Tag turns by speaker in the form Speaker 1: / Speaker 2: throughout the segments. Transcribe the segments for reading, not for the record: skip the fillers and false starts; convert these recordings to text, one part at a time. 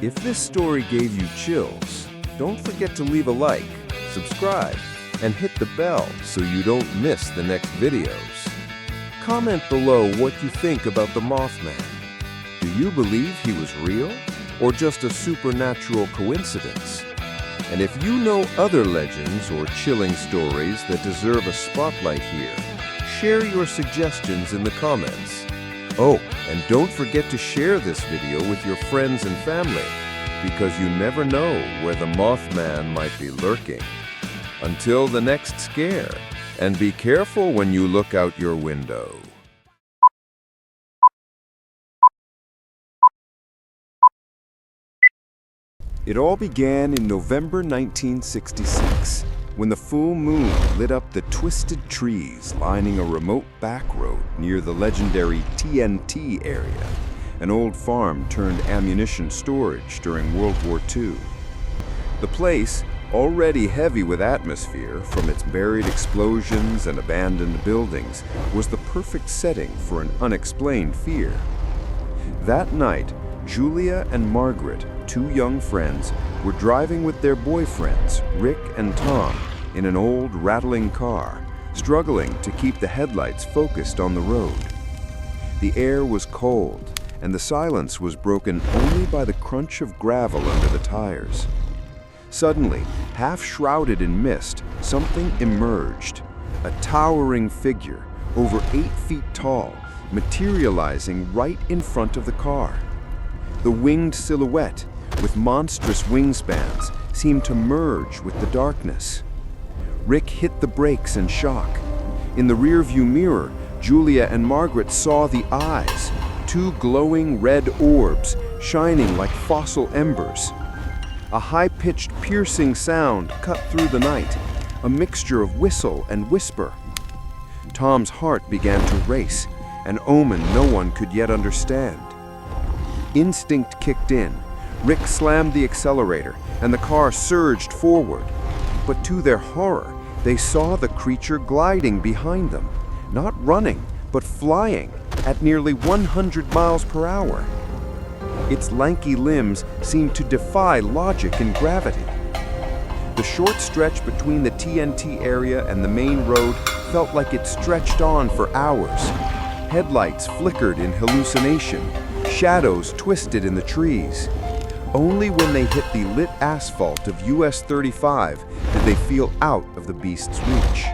Speaker 1: If this story gave you chills, don't forget to leave a like, subscribe, and hit the bell so you don't miss the next videos. Comment below what you think about the Mothman. Do you believe he was real or just a supernatural coincidence? And if you know other legends or chilling stories that deserve a spotlight here, share your suggestions in the comments. Oh, and don't forget to share this video with your friends and family, because you never know where the Mothman might be lurking. Until the next scare, and be careful when you look out your window. It all began in November 1966, when the full moon lit up the twisted trees lining a remote back road near the legendary TNT Area, an old farm turned ammunition storage during World War II. The place, already heavy with atmosphere from its buried explosions and abandoned buildings, was the perfect setting for an unexplained fear. That night, Julia and Margaret, two young friends, were driving with their boyfriends, Rick and Tom, in an old, rattling car, struggling to keep the headlights focused on the road. The air was cold, and the silence was broken only by the crunch of gravel under the tires. Suddenly, half shrouded in mist, something emerged, a towering figure, over 8 feet tall, materializing right in front of the car. The winged silhouette, with monstrous wingspans, seemed to merge with the darkness. Rick hit the brakes in shock. In the rearview mirror, Julia and Margaret saw the eyes, two glowing red orbs shining like fossil embers. A high-pitched, piercing sound cut through the night, a mixture of whistle and whisper. Tom's heart began to race, an omen no one could yet understand. Instinct kicked in. Rick slammed the accelerator, and the car surged forward. But to their horror, they saw the creature gliding behind them, not running, but flying at nearly 100 miles per hour. Its lanky limbs seemed to defy logic and gravity. The short stretch between the TNT area and the main road felt like it stretched on for hours. Headlights flickered in hallucination, shadows twisted in the trees. Only when they hit the lit asphalt of US 35 did they feel out of the beast's reach.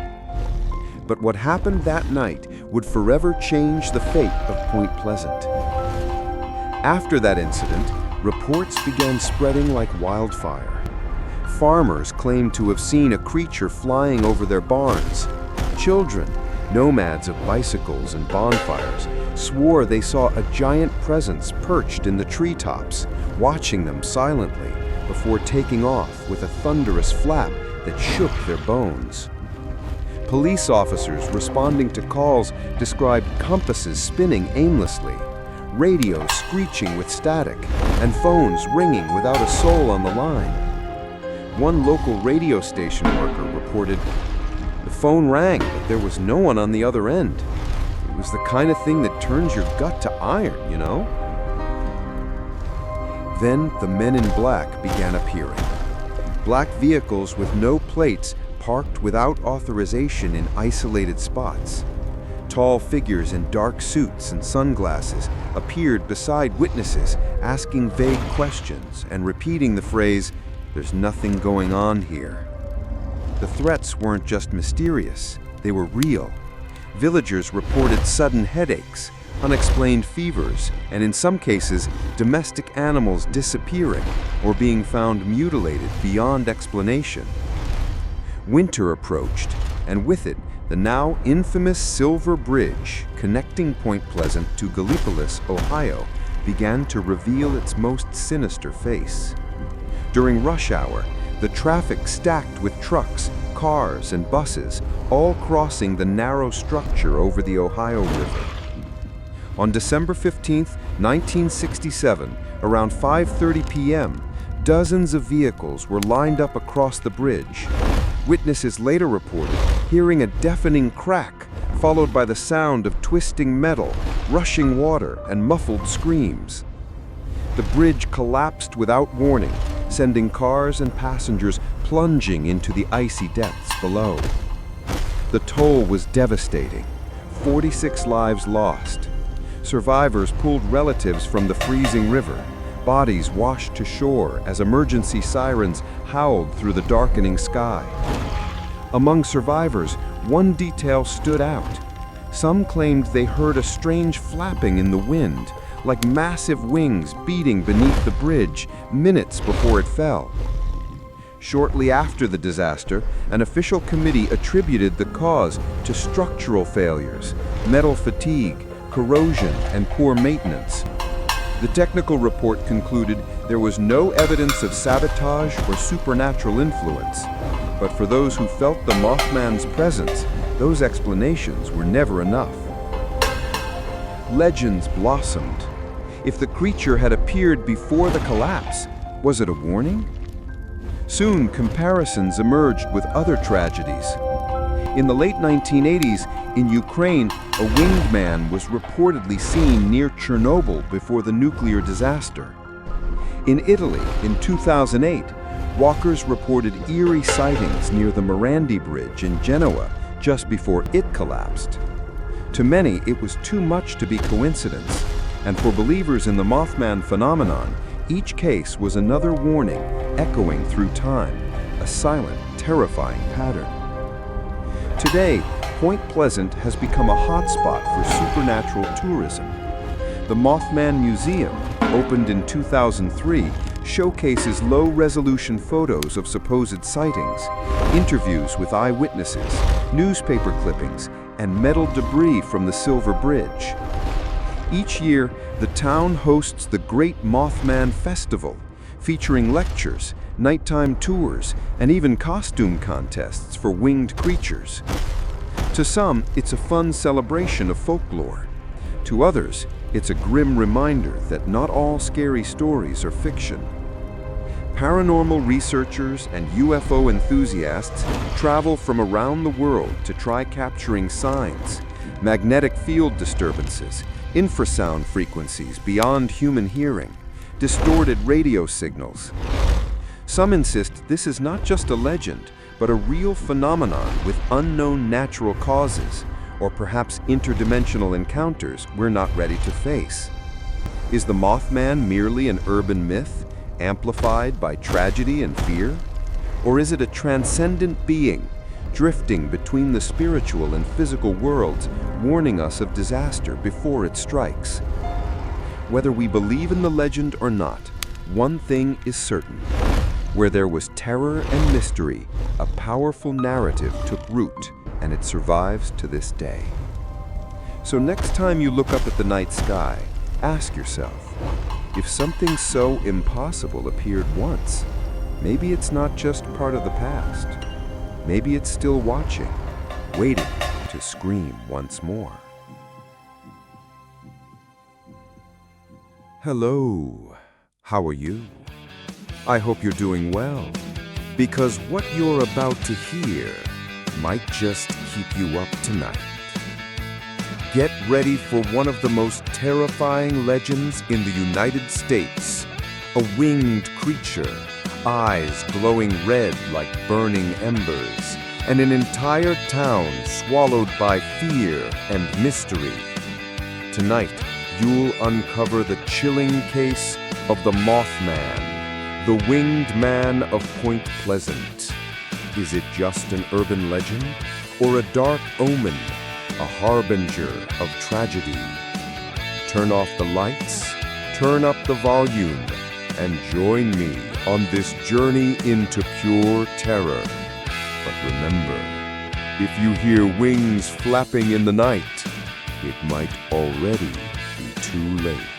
Speaker 1: But what happened that night would forever change the fate of Point Pleasant. After that incident, reports began spreading like wildfire. Farmers claimed to have seen a creature flying over their barns. Children, nomads of bicycles and bonfires, swore they saw a giant presence perched in the treetops, watching them silently before taking off with a thunderous flap that shook their bones. Police officers responding to calls described compasses spinning aimlessly, radios screeching with static, and phones ringing without a soul on the line. One local radio station worker reported, "The phone rang, but there was no one on the other end. It was the kind of thing that turns your gut to iron, you know?" Then the men in black began appearing. Black vehicles with no plates parked without authorization in isolated spots. Tall figures in dark suits and sunglasses appeared beside witnesses, asking vague questions and repeating the phrase, "There's nothing going on here." The threats weren't just mysterious, they were real. Villagers reported sudden headaches, unexplained fevers, and in some cases, domestic animals disappearing or being found mutilated beyond explanation. Winter approached, and with it, the now infamous Silver Bridge connecting Point Pleasant to Gallipolis, Ohio, began to reveal its most sinister face. During rush hour, the traffic stacked with trucks, cars, and buses, all crossing the narrow structure over the Ohio River. On December 15, 1967, around 5:30 p.m., dozens of vehicles were lined up across the bridge. Witnesses later reported hearing a deafening crack, followed by the sound of twisting metal, rushing water, and muffled screams. The bridge collapsed without warning, sending cars and passengers plunging into the icy depths below. The toll was devastating. 46 lives lost. Survivors pulled relatives from the freezing river. Bodies washed to shore as emergency sirens howled through the darkening sky. Among survivors, one detail stood out. Some claimed they heard a strange flapping in the wind, like massive wings beating beneath the bridge minutes before it fell. Shortly after the disaster, an official committee attributed the cause to structural failures, metal fatigue, corrosion, and poor maintenance. The technical report concluded there was no evidence of sabotage or supernatural influence. But for those who felt the Mothman's presence, those explanations were never enough. Legends blossomed. If the creature had appeared before the collapse, was it a warning? Soon, comparisons emerged with other tragedies. In the late 1980s, in Ukraine, a winged man was reportedly seen near Chernobyl before the nuclear disaster. In Italy, in 2008, walkers reported eerie sightings near the Morandi Bridge in Genoa just before it collapsed. To many, it was too much to be coincidence, and for believers in the Mothman phenomenon, each case was another warning echoing through time, a silent, terrifying pattern. Today, Point Pleasant has become a hotspot for supernatural tourism. The Mothman Museum, opened in 2003, showcases low-resolution photos of supposed sightings, interviews with eyewitnesses, newspaper clippings, and metal debris from the Silver Bridge. Each year, the town hosts the Great Mothman Festival, featuring lectures, nighttime tours, and even costume contests for winged creatures. To some, it's a fun celebration of folklore. To others, it's a grim reminder that not all scary stories are fiction. Paranormal researchers and UFO enthusiasts travel from around the world to try capturing signs, magnetic field disturbances, infrasound frequencies beyond human hearing, distorted radio signals. Some insist this is not just a legend, but a real phenomenon with unknown natural causes, or perhaps interdimensional encounters we're not ready to face. Is the Mothman merely an urban myth, amplified by tragedy and fear? Or is it a transcendent being, drifting between the spiritual and physical worlds, warning us of disaster before it strikes? Whether we believe in the legend or not, one thing is certain. Where there was terror and mystery, a powerful narrative took root, and it survives to this day. So next time you look up at the night sky, ask yourself, if something so impossible appeared once, maybe it's not just part of the past. Maybe it's still watching, waiting to scream once more. Hello, how are you? I hope you're doing well, because what you're about to hear might just keep you up tonight. Get ready for one of the most terrifying legends in the United States. A winged creature, eyes glowing red like burning embers, and an entire town swallowed by fear and mystery. Tonight, you'll uncover the chilling case of the Mothman, the winged man of Point Pleasant. Is it just an urban legend, or a dark omen, a harbinger of tragedy? Turn off the lights, turn up the volume, and join me on this journey into pure terror. But remember, if you hear wings flapping in the night, it might already be too late.